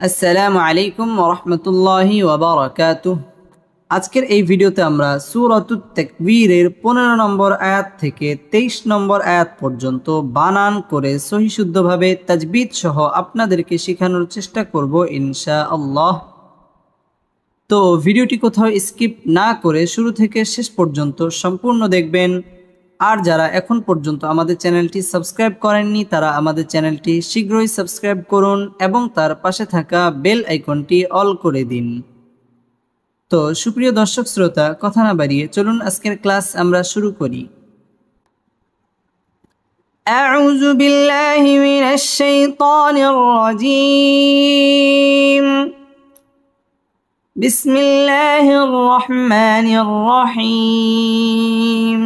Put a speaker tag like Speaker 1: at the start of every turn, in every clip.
Speaker 1: আসসালামু আলাইকুম ওয়া রাহমাতুল্লাহি ওয়া বারাকাতুহু। আজকের এই ভিডিওতে আমরা সূরাতুত তাকবীরের 15 নম্বর আয়াত থেকে 23 নম্বর আয়াত পর্যন্ত বানান করে সহি শুদ্ধভাবে তাজবিদ সহ আপনাদেরকে শেখানোর চেষ্টা করব ইনশাআল্লাহ। তো ভিডিওটি কোথাও স্কিপ না করে শুরু থেকে শেষ পর্যন্ত সম্পূর্ণ দেখবেন। আর যারা এখন পর্যন্ত আমাদের চ্যানেলটি সাবস্ক্রাইব করেননি তারা আমাদের চ্যানেলটি শীঘ্রই সাবস্ক্রাইব করুন এবং তার পাশে থাকা বেল আইকনটি অল করে দিন। তো সুপ্রিয় দর্শক শ্রোতা, কথা না বাড়িয়ে চলুন আজকের ক্লাস আমরা শুরু করি। আউযু বিল্লাহি মিনাশ শাইতানির রাজীম। বিসমিল্লাহির রহমানির রহিম।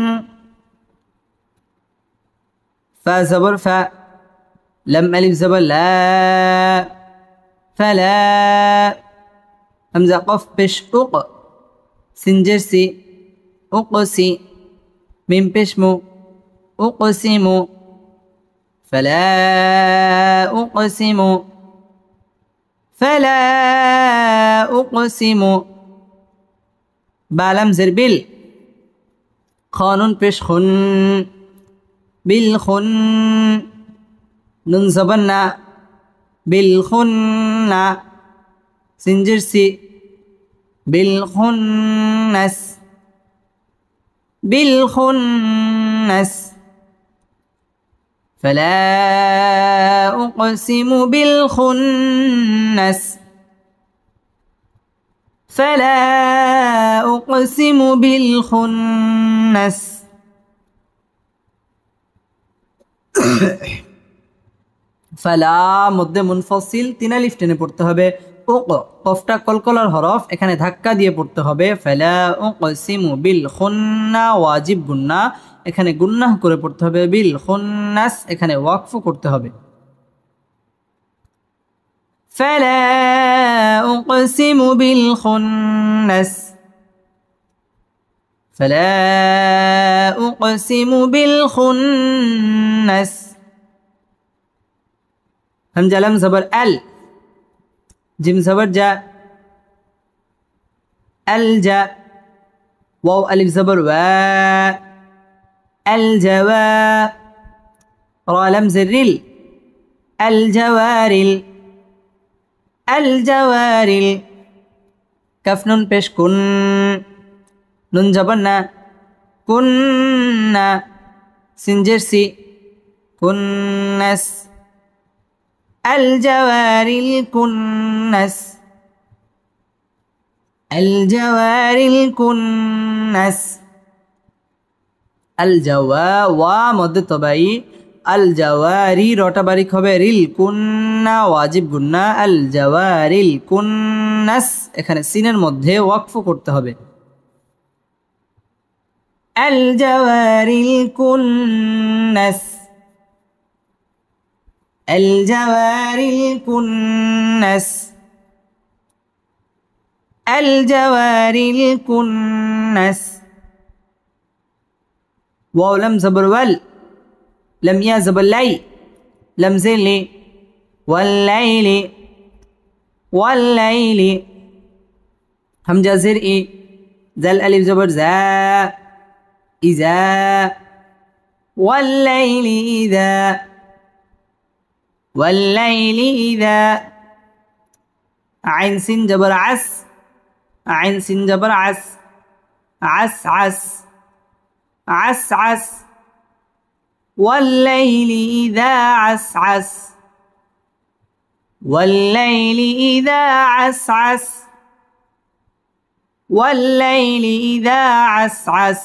Speaker 1: فا زبر فا لم ألف زبر لا فلا همزة قف بش أق سنجر سي أقسي من بشمو أقسم فلا أقسم فلا أقسم بالم زربل خانون بش خن بالخن نون زبنا بالخن سنجرسي بالخنس بالخنس فلا أقسم بالخنس فلا أقسم بالخنس ফালা মধ্যে মুনফসিল 3 আলিফ টেনে পড়তে হবে। উক কফটা কলকলার হরফ, এখানে ধাক্কা দিয়ে পড়তে হবে। ফালা উকসিমু বিল খুন্না ওয়াজিব গুন্না, এখানে গুন্নাহ করে পড়তে হবে। বিল খুন্নাস এখানে ওয়াকফ করতে হবে। ফালা উকসিমু বিল খুন্নাস فلا أقسم بالخنس همزة لم زبر ال جيم زبر جا الجا واو ألف زبر وا الجوا را لم زرل الجوارل الجوارل كف نون پیش کن নুন জবর না কুন্না সিনজেরসি কুন্নাস আল জাওয়ারিল কুন্নাস আল জাওয়ারিল কুন্নাস আল জাওয়া ওয়া মধ্যে তবাই আল জাওয়ারি রটা বারিক হবে। রিল কুন্না ওয়াজিব গুন্না আল জাওয়ারিল কুন্নাস এখানে সিনের মধ্যে ওয়াকফ করতে হবে। الجوار الكنس الجوار الكنس الجوار الكنس واو لم زبر ول لم يا زبر لي لم زل والليل والليل همزة زرئي زل ألف زبر زا إذا والليل إذا والليل إذا عين سين جبر عس عين سين جبر عس عس عس عس عس والليل إذا عس عس والليل إذا عس عس والليل إذا عس عس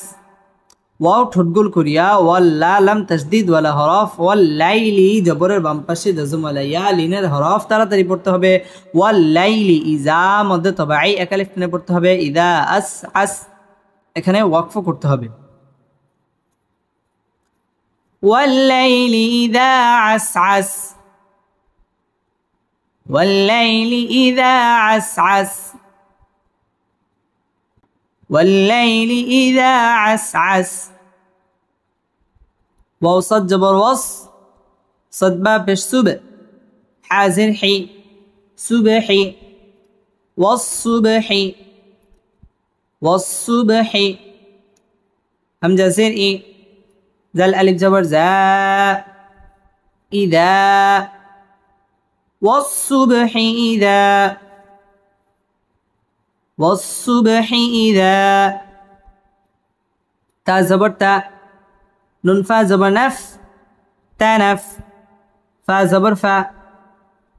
Speaker 1: ওয়াও ঠোঁটগোল করিয়া ওয়াল্লা লাম তাসদিদ ওয়ালা হরফ ওয়াল্লাইলি জবরের বাম পাশে জাজম ওয়ালা ইয়া লিনের হরফ তাড়াতাড়ি পড়তে হবে। ওয়াল্লাইলি ইজা মধ্যে তবাই এক আলিফ টেনে পড়তে হবে। ইদা আস আস এখানে ওয়াকফ করতে হবে। ওয়াল্লাইলি ইদা আস আস ওয়াল্লাইলি ইদা আস আস والليل إذا عسعس واو صد جبر وص صد باب بش سب حازر حي الصبح والصبح والصبح همزة زير إي زال ألف زبر زا إذا والصبح إذا والصبح إذا تا زبر تا نون فا زبر نف تنف فا زبر فا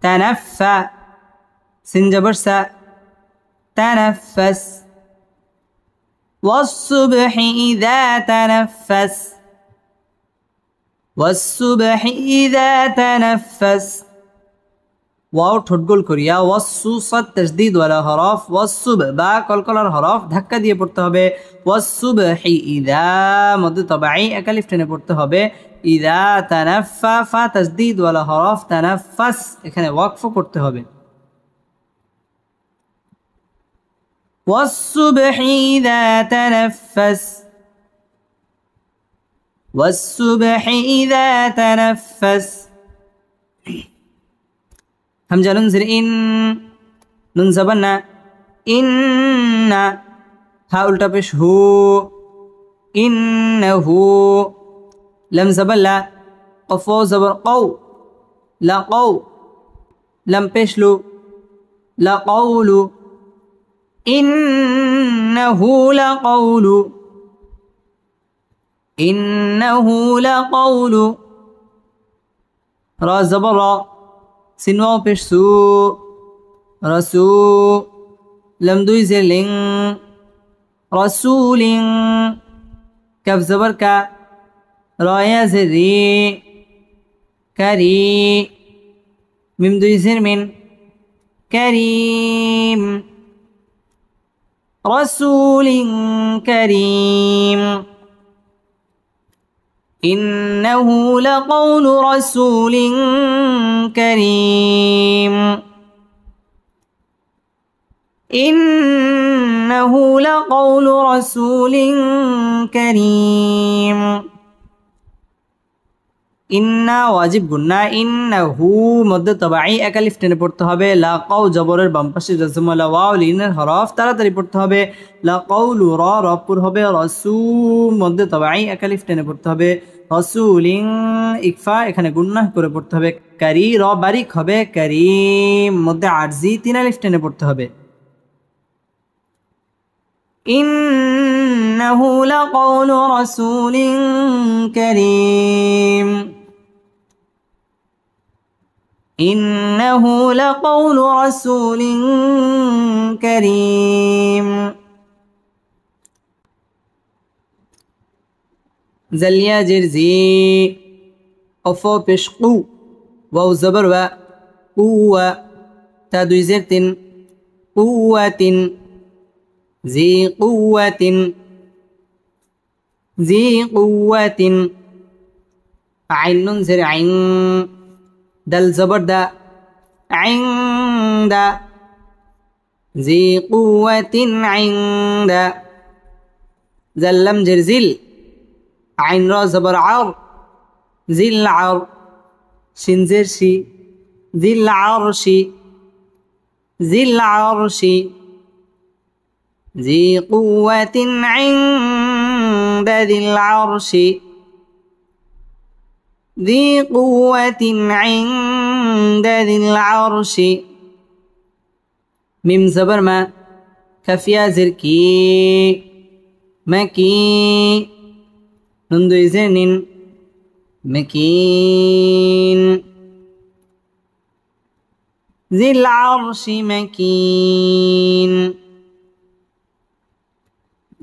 Speaker 1: تنفى سين زبر سا تنفس والصبح إذا تنفس والصبح إذا تنفس واو ঠোঁটগোল করিয়া ওয়াসসু সাদ তাসদীদ ওয়ালা হরফ ওয়াসসুব বা কলকলার হরফ ধাক্কা দিয়ে পড়তে হবে ওয়াসসুবহি ইযা মদ তাবাঈ একালিফ টেনে পড়তে হবে ইযা তানাফফা ফা তাসদীদ ওয়ালা হরফ তানাফফাস এখানে ওয়াকফ করতে হবে ওয়াসসুবহি ইযা তানাফফাস ওয়াসসুবহি ইযা তানাফফাস همزة ننزل إن ننزبنا إن ها التبش هو إنه لم زبلا قفو زبر قو لا قو لم بشلو لا قول إنه لقول إنه لقول را زبر را سنواو پیش سو رسو لم دوی زیر لین رسولین کف زبر کا رایا زیر ری کری میم دوی زیر من کریم رسول كريم إنه لقول رسول كريم إنه لقول رسول كريم إنا واجب قلنا إنه مد طبعي أكلف টেনে পড়তে হবে লাকাউ জবরের বাম পাশে জজম ওয়ালা ওয়াও লিনের হরফ তাড়াতাড়ি পড়তে হবে লাকাউলু রা রপুর হবে রাসূ মদ طبعي أكلف টেনে পড়তে হবে রাসূলিন ইকফা এখানে গুন্নাহ করে পড়তে হবে কারি রা বারিক হবে কারীম মধ্যে আরজি তিন আলিফ টেনে পড়তে হবে ইন্নাহু লাকাউলু রাসূলিন কারীম إنه لقول رسول كريم زليا جرزي أفو بشقو واو زبر و قوة تادو زرتن قوة ذي قوة ذي قوة عين زرع دل زبر دا عند ذي قوة عند زلم جرزل عين را زبر عر ذي العر شنزر شي ذي العرش ذي العرش ذي قوة عند ذي العرش ذي قوة عند ذي العرش ميم زبر ما كفيا زركي مكي نندو زنين مكين ذي العرش مكين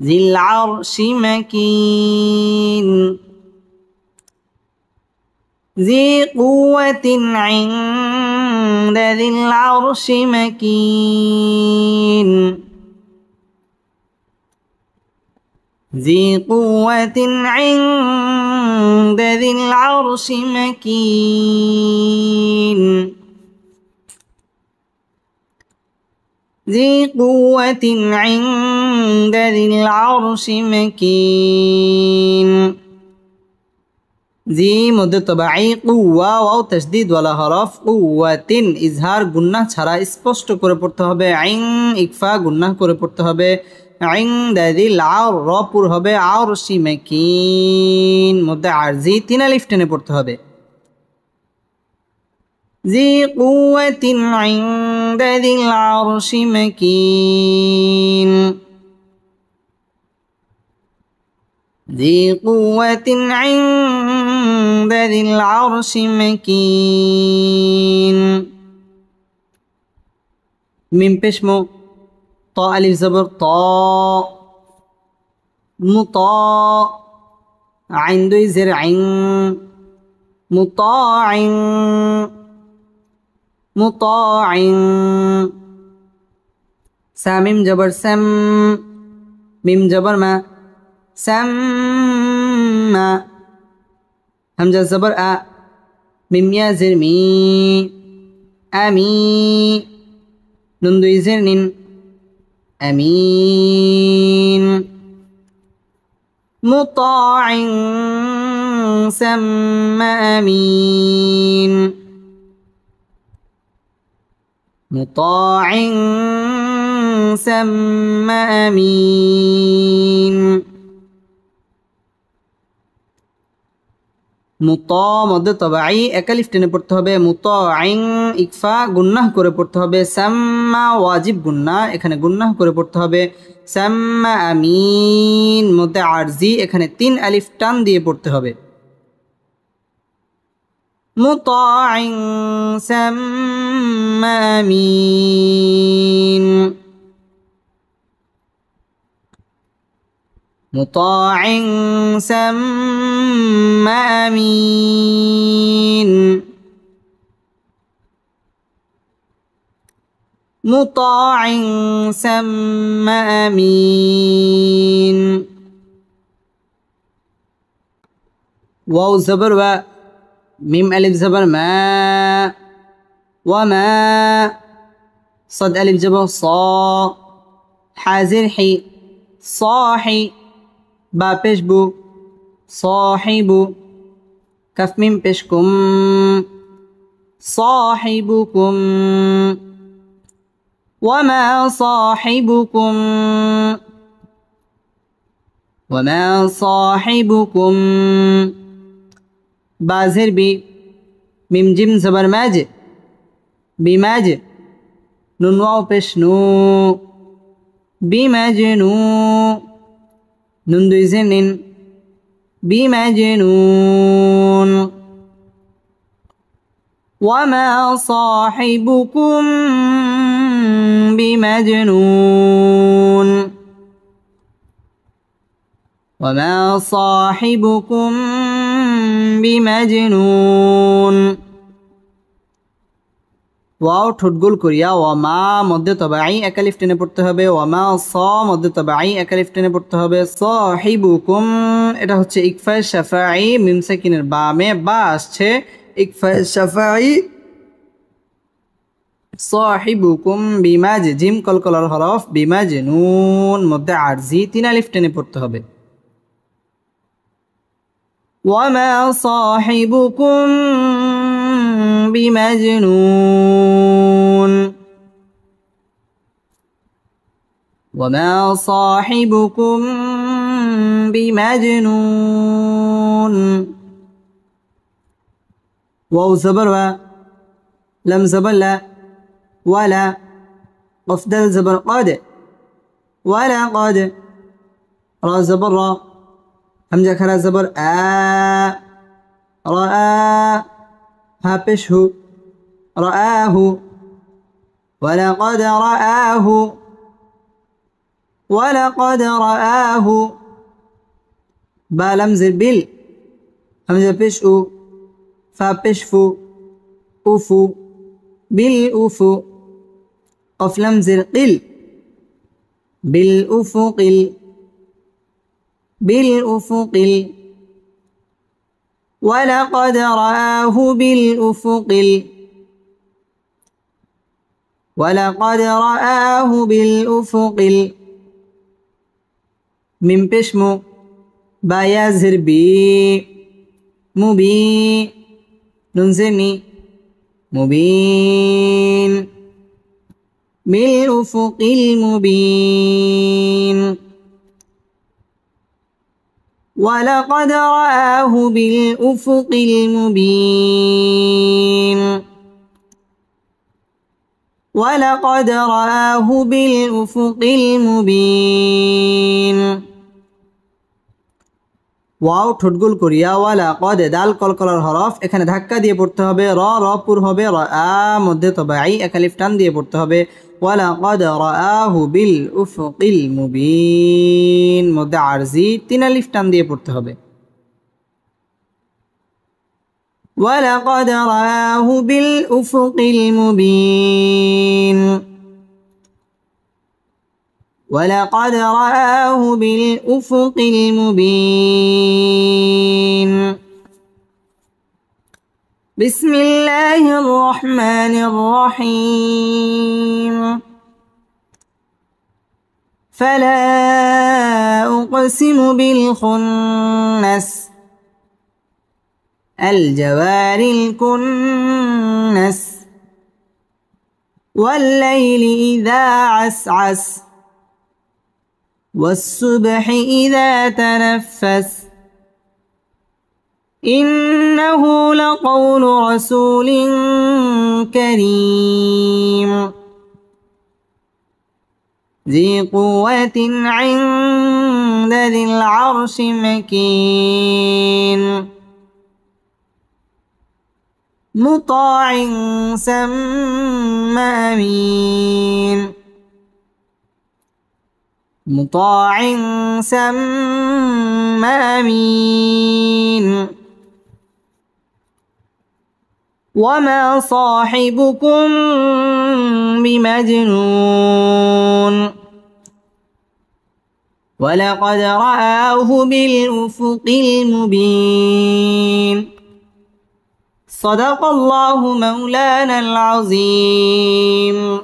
Speaker 1: ذي العرش مكين ذي قوة عند ذي العرش مكين ذي قوة عند ذي العرش مكين ذي قوة عند ذي العرش مكين জি মধ্যে তবাই কুওয়া ওয়াও তাসদীদ ওয়ালা হরফ কুওয়াতিন ইজহার গুন্নাহ ছাড়া স্পষ্ট করে পড়তে হবে। আইন ইকফা গুন্নাহ করে পড়তে হবে। আইন দাদিল আও র পুর হবে আও রশি মাকিন মধ্যে আরজি 3 আলিফ টেনে পড়তে হবে। জি কুওয়াতিন ইনদা যিল আরশি মাকিন ذي قوة عند ذي العرش مكين ميم بشمو طا ألف زبر طا مطاع عين دوي زرع مطاع مطاع ساميم جبر سم ميم جبر ما سما همزة زبر أ ميم يا زر مي أمي نون دوي زر نين أمين مطاع ثم أمين مطاع ثم أمين মুতা মধ্যে তবাই একালিফ টেনে পড়তে হবে। মুতাইন ইকফা গুন্নাহ করে পড়তে হবে। সাম্মা ওয়াজিব গুন্নাহ এখানে গুন্নাহ করে পড়তে হবে। সাম্মা আমিন মধ্যে আরজি এখানে 3 আলিফ টান দিয়ে পড়তে হবে। মুতাইন সাম্মা আমিন مطاع ثم أمين مطاع ثم أمين واو زبر و ميم ألف زبر ما وما صد ألف زبر صا حازر حي صاحي با پیش بو صاحبو کف میم پیش کم صاحبكم وما صاحبكم وما صاحبكم بازر بي ميم جيم زبر ماج بماج نون واو پیش نو بمجنو نون دوي زنين بمجنون وما صاحبكم بمجنون وما صاحبكم بمجنون ওয়াও ঠোঁটগোল করিয়া ওয়ামা মধ্যে তবাই একালিফ টেনে পড়তে হবে। ওয়ামা স মধ্যে তবাই একালিফ টেনে পড়তে হবে। সাহিবুকুম এটা হচ্ছে ইকফা শাফাই মিম সাকিনের বামে বা আসছে ইকফা শাফাই। সাহিবুকুম বিমাজ জিম কলকলার হরফ বিমাজ নুন মধ্যে আরজি 3 আলিফ টেনে পড়তে হবে। ওয়ামা সাহিবুকুম بمجنون وما صاحبكم بمجنون واو زبر و لم زبر لا ولا قف دال زبر قد ولا قد را زبر را همزة كرا زبر رأى ها پیش هو رآه ولقد رآه ولقد رآه با لمزر بال همزة پیش او فا پیش فو أفو بالأفو قف لمزر قل بالأفق بالأفق ولقد رآه بالأفق ولقد رآه بالأفق من بشمو بايازر بي মুবিন নুন से नी মুবিন بالأفق المبين ولقد رآه بالأفق المبين ولقد رآه بالأفق المبين ওয়াও ঠোঁটগুল করিয়া ওয়ালা কদে দাল কলকলার হরফ এখানে ধাক্কা দিয়ে পড়তে হবে র র পুর হবে র আ মধ্যে তবাই এক আলিফ টান দিয়ে পড়তে হবে ওয়ালা কদ রাআহু বিল উফুকিল মুবিন মধ্যে আরজি তিন আলিফ টান দিয়ে পড়তে হবে ওয়ালা কদ রাআহু বিল উফুকিল মুবিন ولقد رآه بالأفق المبين بسم الله الرحمن الرحيم فلا أقسم بالخنس الجوار الكنس والليل إذا عسعس والصبح إذا تنفس إنه لقول رسول كريم ذي قوة عند ذي العرش مكين مطاع ثم أمين مطاع ثم أمين وما صاحبكم بمجنون ولقد رآه بالأفق المبين صدق الله مولانا العظيم